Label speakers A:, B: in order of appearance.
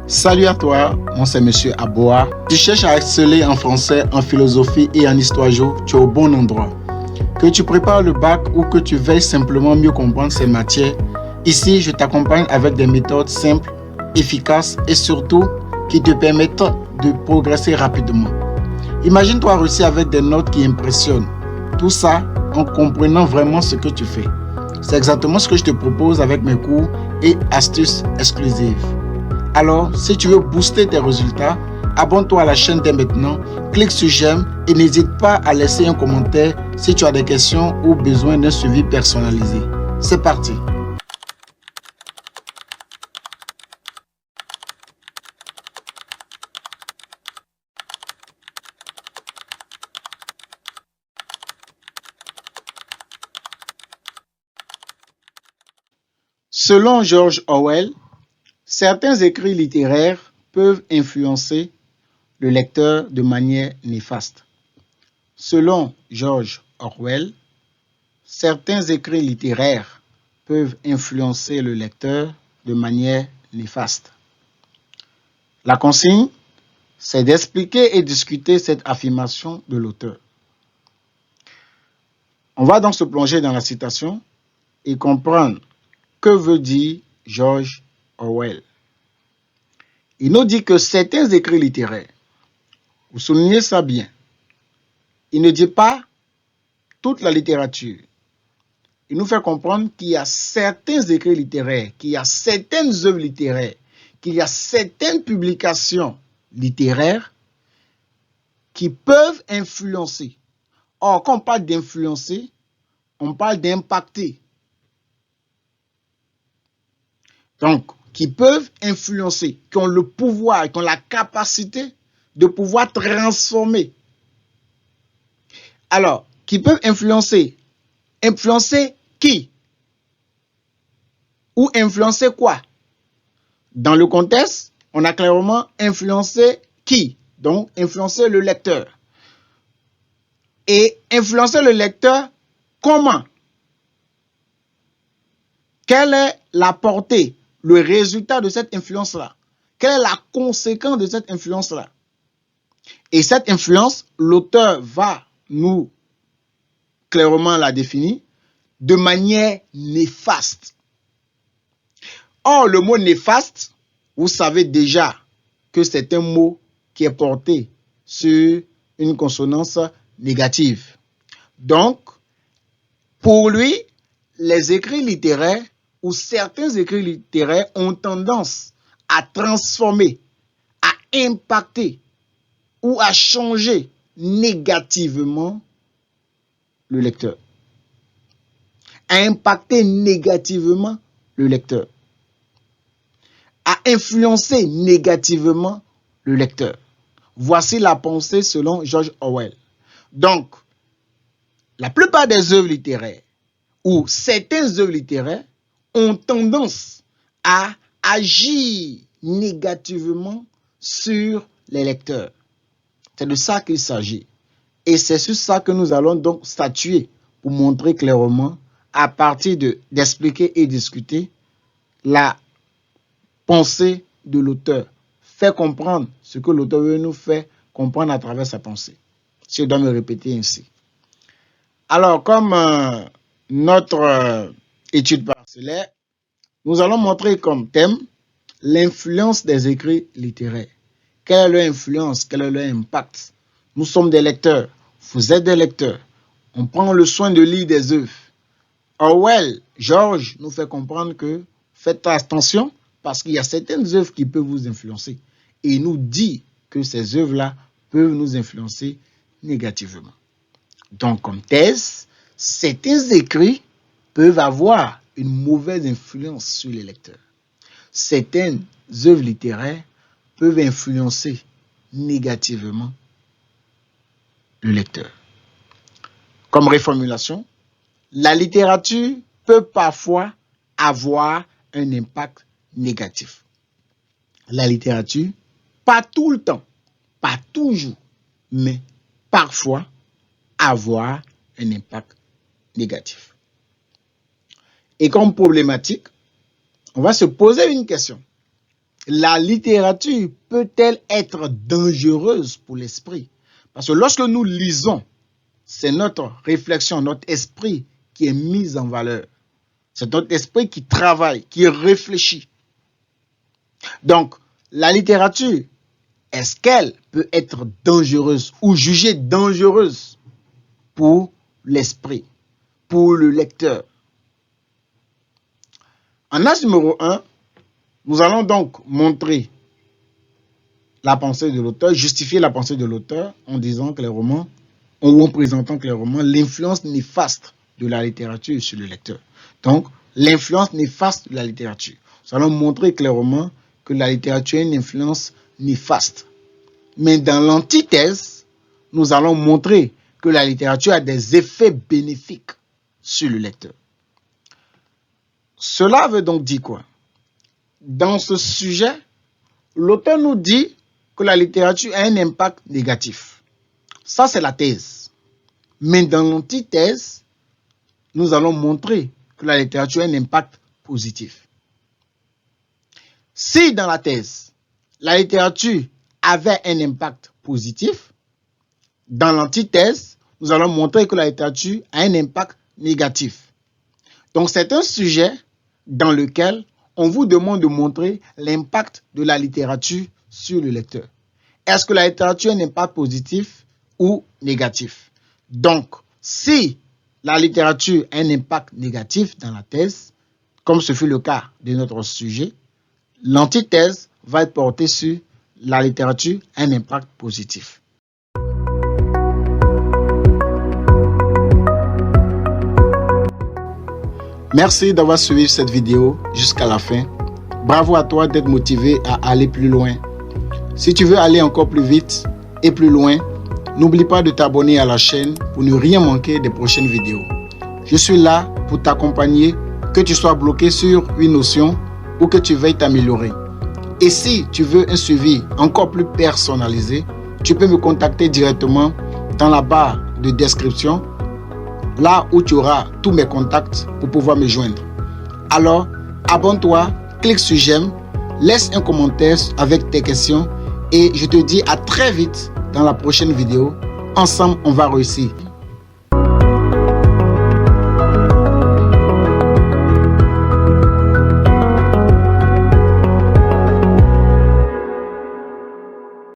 A: Salut à toi, moi c'est Monsieur Aboa. Tu cherches à exceller en français, en philosophie et en histoire géo, tu es au bon endroit. Que tu prépares le bac ou que tu veuilles simplement mieux comprendre ces matières, ici je t'accompagne avec des méthodes simples, efficaces et surtout qui te permettent de progresser rapidement. Imagine-toi réussir avec des notes qui impressionnent. Tout ça en comprenant vraiment ce que tu fais. C'est exactement ce que je te propose avec mes cours et astuces exclusives. Alors, si tu veux booster tes résultats, abonne-toi à la chaîne dès maintenant, clique sur j'aime et n'hésite pas à laisser un commentaire si tu as des questions ou besoin d'un suivi personnalisé. C'est parti! Selon George Orwell, certains écrits littéraires peuvent influencer le lecteur de manière néfaste. Selon George Orwell, certains écrits littéraires peuvent influencer le lecteur de manière néfaste. La consigne, c'est d'expliquer et discuter cette affirmation de l'auteur. On va donc se plonger dans la citation et comprendre que veut dire George Orwell. Il nous dit que certains écrits littéraires, vous soulignez ça bien, il ne dit pas toute la littérature. Il nous fait comprendre qu'il y a certains écrits littéraires, qu'il y a certaines œuvres littéraires, qu'il y a certaines publications littéraires qui peuvent influencer. Or, quand on parle d'influencer, on parle d'impacter. Donc, qui peuvent influencer, qui ont le pouvoir, qui ont la capacité de pouvoir transformer. Alors, qui peuvent influencer. Influencer qui? Ou influencer quoi? Dans le contexte, on a clairement influencé qui? Donc, influencer le lecteur. Et influencer le lecteur, comment? Quelle est la portée, le résultat de cette influence-là? Quelle est la conséquence de cette influence-là? Et cette influence, l'auteur va nous clairement la définir de manière néfaste. Or, le mot néfaste, vous savez déjà que c'est un mot qui est porté sur une consonance négative. Donc, pour lui, les écrits littéraires ou certains écrits littéraires ont tendance à transformer, à impacter ou à changer négativement le lecteur. À impacter négativement le lecteur. À influencer négativement le lecteur. Voici la pensée selon George Orwell. Donc, la plupart des œuvres littéraires ou certaines œuvres littéraires ont tendance à agir négativement sur les lecteurs. C'est de ça qu'il s'agit. Et c'est sur ça que nous allons donc statuer pour montrer clairement, à partir d'expliquer et discuter la pensée de l'auteur. Faire comprendre ce que l'auteur veut nous faire comprendre à travers sa pensée. Si je dois me répéter ainsi. Alors, comme notre étude parcellaire, nous allons montrer comme thème l'influence des écrits littéraires. Quelle est leur influence? Quel est leur impact? Nous sommes des lecteurs. Vous êtes des lecteurs. On prend le soin de lire des œuvres. Orwell, George, nous fait comprendre que faites attention parce qu'il y a certaines œuvres qui peuvent vous influencer. Et il nous dit que ces œuvres-là peuvent nous influencer négativement. Donc, comme thèse, certains écrits peuvent avoir une mauvaise influence sur les lecteurs. Certaines œuvres littéraires peuvent influencer négativement le lecteur. Comme réformulation, la littérature peut parfois avoir un impact négatif. La littérature, pas tout le temps, pas toujours, mais parfois avoir un impact négatif. Et comme problématique, on va se poser une question. la littérature peut-elle être dangereuse pour l'esprit? Parce que lorsque nous lisons, c'est notre réflexion, notre esprit qui est mis en valeur. C'est notre esprit qui travaille, qui réfléchit. Donc, la littérature, est-ce qu'elle peut être dangereuse ou jugée dangereuse pour l'esprit, pour le lecteur? En âge numéro 1, nous allons donc montrer la pensée de l'auteur, justifier la pensée de l'auteur en disant clairement, ou en présentant clairement l'influence néfaste de la littérature sur le lecteur. Donc, l'influence néfaste de la littérature. Nous allons montrer clairement que la littérature a une influence néfaste. Mais dans l'antithèse, nous allons montrer que la littérature a des effets bénéfiques sur le lecteur. Cela veut donc dire quoi? Dans ce sujet, l'auteur nous dit que la littérature a un impact négatif. Ça, c'est la thèse. Mais dans l'antithèse, nous allons montrer que la littérature a un impact positif. Si dans la thèse, la littérature avait un impact positif, dans l'antithèse, nous allons montrer que la littérature a un impact négatif. Donc, c'est un sujet dans lequel on vous demande de montrer l'impact de la littérature sur le lecteur. Est-ce que la littérature a un impact positif ou négatif? Donc, si la littérature a un impact négatif dans la thèse, comme ce fut le cas de notre sujet, l'antithèse va être portée sur la littérature a un impact positif. Merci d'avoir suivi cette vidéo jusqu'à la fin. Bravo à toi d'être motivé à aller plus loin. Si tu veux aller encore plus vite et plus loin, n'oublie pas de t'abonner à la chaîne pour ne rien manquer des prochaines vidéos. Je suis là pour t'accompagner, que tu sois bloqué sur une notion ou que tu veuilles t'améliorer. Et si tu veux un suivi encore plus personnalisé, tu peux me contacter directement dans la barre de description, là où tu auras tous mes contacts pour pouvoir me joindre. Alors, abonne-toi, clique sur j'aime, laisse un commentaire avec tes questions et je te dis à très vite dans la prochaine vidéo. Ensemble, on va réussir.